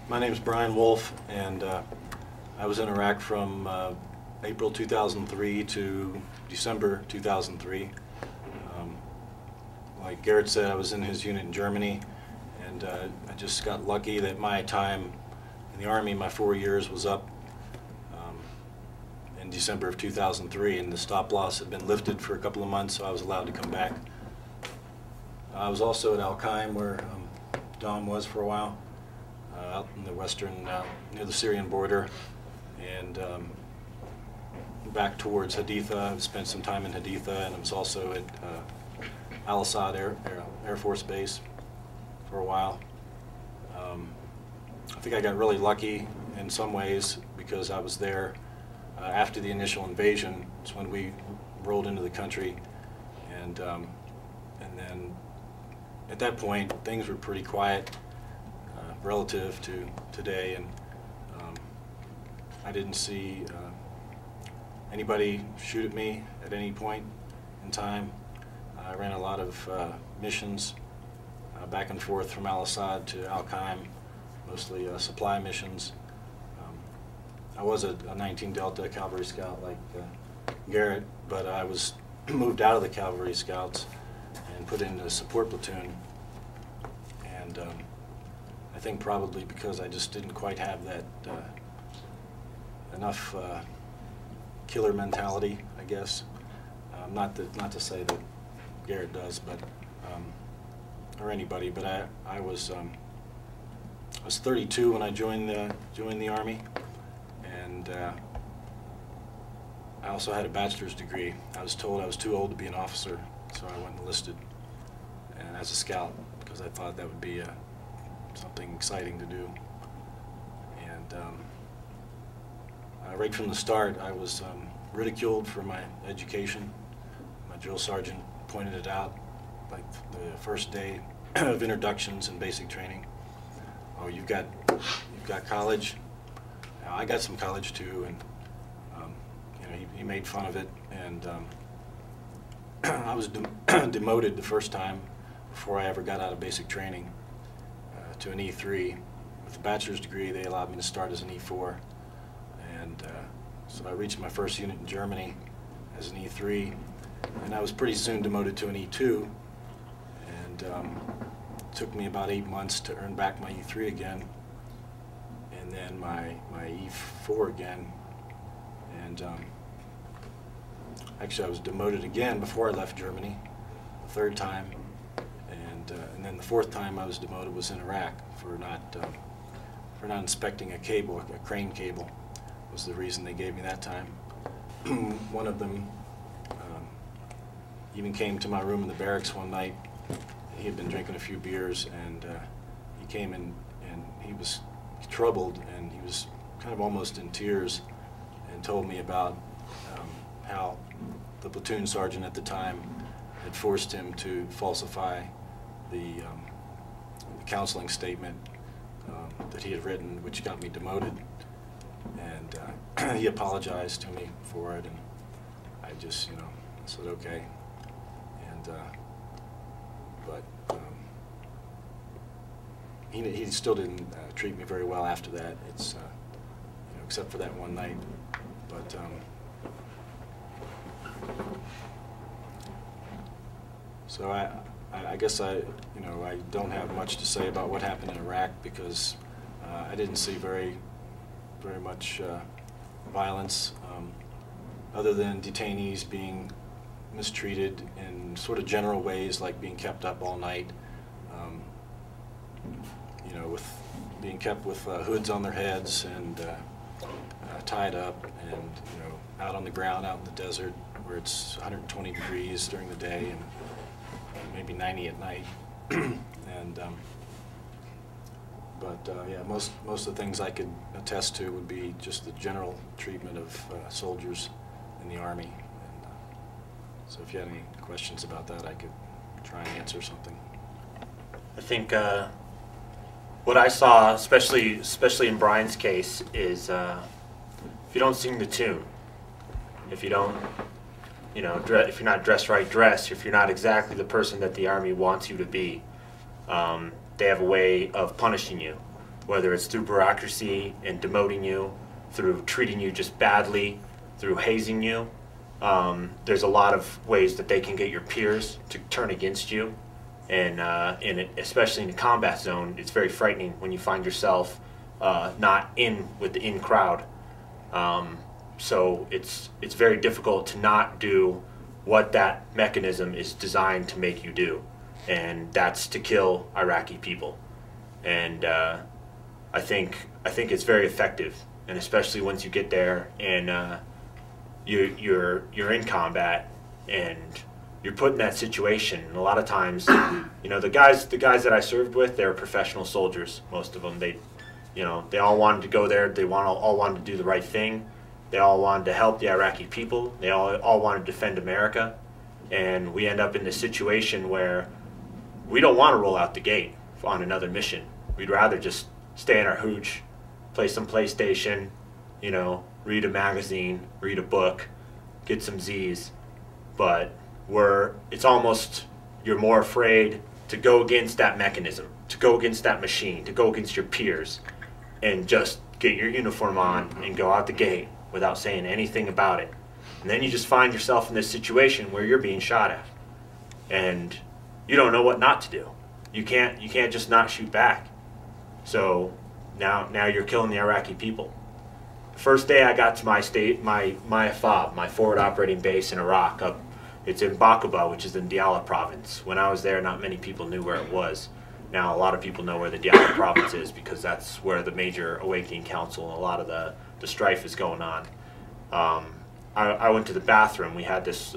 My name is Brian Wolf, and I was in Iraq from April 2003 to December 2003. Like Garrett said, I was in his unit in Germany, and I just got lucky that my time in the Army, my 4 years, was up in December of 2003, and the stop loss had been lifted for a couple of months, so I was allowed to come back. I was also at Al-Qaim, where Dom was for a while, out in the western, near the Syrian border, and back towards Haditha. I spent some time in Haditha, and I was also at Al-Assad Air Force Base for a while. I think I got really lucky in some ways because I was there after the initial invasion. It's when we rolled into the country, and then at that point things were pretty quiet relative to today, and I didn't see anybody shoot at me at any point in time. I ran a lot of missions back and forth from Al-Assad to Al-Qaim, mostly supply missions. I was a 19 Delta Cavalry Scout like Garrett, but I was moved out of the Cavalry Scouts and put in a support platoon. And I think probably because I just didn't quite have that enough killer mentality, I guess. Not to say that Garrett does, but or anybody. But I was 32 when I joined the Army, and I also had a bachelor's degree. I was told I was too old to be an officer, so I went and enlisted, and as a scout, because I thought that would be something exciting to do. And right from the start, I was ridiculed for my education. My drill sergeant pointed it out, like the first day of introductions and basic training. Oh, you've got college. I got some college too, and you know, he made fun of it, and I was demoted the first time before I ever got out of basic training to an E3. With a bachelor's degree, they allowed me to start as an E4, and so I reached my first unit in Germany as an E3, and I was pretty soon demoted to an E2, and it took me about 8 months to earn back my E3 again, and then my E4 again, and actually I was demoted again before I left Germany, the third time, and then the fourth time I was demoted was in Iraq for not inspecting a cable, a crane cable, was the reason they gave me that time. One of them even came to my room in the barracks one night. He had been drinking a few beers, and he came in, and he was troubled, and he was kind of almost in tears, and told me about how the platoon sergeant at the time had forced him to falsify the counseling statement that he had written, which got me demoted. And he apologized to me for it, and I just, you know, said okay. And but he still didn't treat me very well after that. It's you know, except for that one night. But so I guess I don't have much to say about what happened in Iraq, because I didn't see very much violence, other than detainees being mistreated in sort of general ways, like being kept up all night, you know, with being kept with hoods on their heads and tied up, and you know, out on the ground, out in the desert, where it's 120 degrees during the day and maybe 90 at night. And yeah, most of the things I could attest to would be just the general treatment of soldiers in the Army. And, so if you had any questions about that, I could try and answer something. I think what I saw, especially in Brian's case, is if you don't sing the tune, if you don't, you know, if you're not dressed right, dress, if you're not exactly the person that the Army wants you to be, they have a way of punishing you. whether it's through bureaucracy and demoting you, through treating you just badly, through hazing you. There's a lot of ways that they can get your peers to turn against you. And especially in a combat zone, it's very frightening when you find yourself not in with the in crowd. So it's very difficult to not do what that mechanism is designed to make you do, and that's to kill Iraqi people. And I think it's very effective, and especially once you get there and you're in combat and you're put in that situation. And a lot of times, you know, the guys that I served with, they were professional soldiers. Most of them, they all wanted to go there. They all wanted to do the right thing. They all wanted to help the Iraqi people. They all wanted to defend America. And we end up in this situation where we don't want to roll out the gate on another mission. We'd rather just stay in our hooch, play some PlayStation, you know, read a magazine, read a book, get some Z's. But it's almost, you're more afraid to go against that mechanism, to go against that machine, to go against your peers, and just get your uniform on and go out the gate without saying anything about it. And then you just find yourself in this situation where you're being shot at, and you don't know what not to do. You can't just not shoot back. So now you're killing the Iraqi people. The first day I got to my IVAW, my forward operating base in Iraq, it's in Bakuba, which is in Diyala province. When I was there, not many people knew where it was. Now a lot of people know where the Diyala province is, because that's where the major awakening council and a lot of the strife is going on. I went to the bathroom. We had this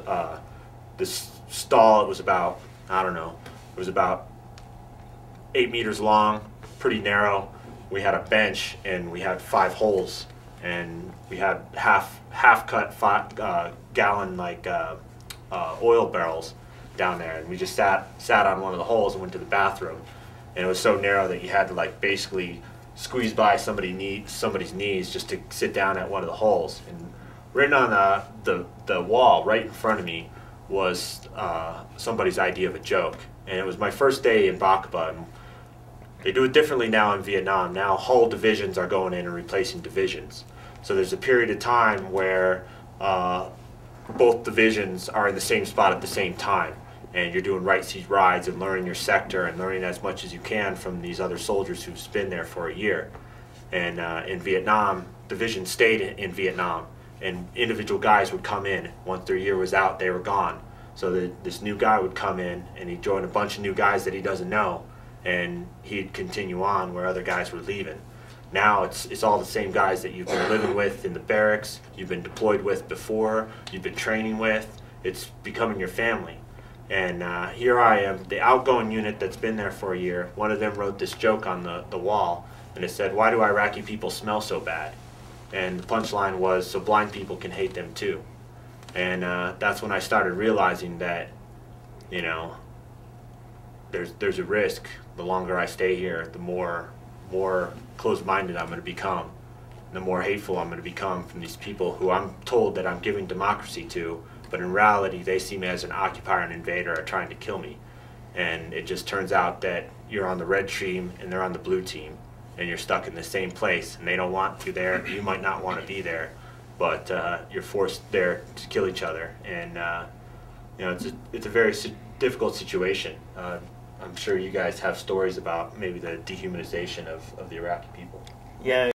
stall. It was about, I don't know, it was about 8 meters long, pretty narrow. We had a bench and we had 5 holes, and we had half cut gallon oil barrels down there, and we just sat on one of the holes and went to the bathroom. And it was so narrow that you had to basically squeeze by somebody's knees just to sit down at one of the holes. And written on the wall right in front of me was somebody's idea of a joke. And it was my first day in Bakuba. And they do it differently now in Vietnam. Now whole divisions are going in and replacing divisions. So there's a period of time where both divisions are in the same spot at the same time, and you're doing right seat rides and learning your sector and learning as much as you can from these other soldiers who've been there for a year. And in Vietnam, divisions stayed in Vietnam, and individual guys would come in. Once their year was out, they were gone. So this new guy would come in and he'd join a bunch of new guys that he doesn't know, and he'd continue on where other guys were leaving. Now it's all the same guys that you've been living with in the barracks, you've been deployed with before, you've been training with. It's becoming your family. And here I am, the outgoing unit that's been there for a year. One of them wrote this joke on the wall, and it said, "Why do Iraqi people smell so bad?" And the punchline was, "So blind people can hate them too." And that's when I started realizing that, you know, there's a risk. The longer I stay here, the more closed-minded I'm going to become, the more hateful I'm going to become from these people who I'm told that I'm giving democracy to, but in reality they see me as an occupier and invader are trying to kill me. And it just turns out that you're on the red team and they're on the blue team, and you're stuck in the same place, and they don't want you there. You might not want to be there, but you're forced there to kill each other. And you know, it's a very difficult situation. I'm sure you guys have stories about maybe the dehumanization of the Iraqi people. Yeah.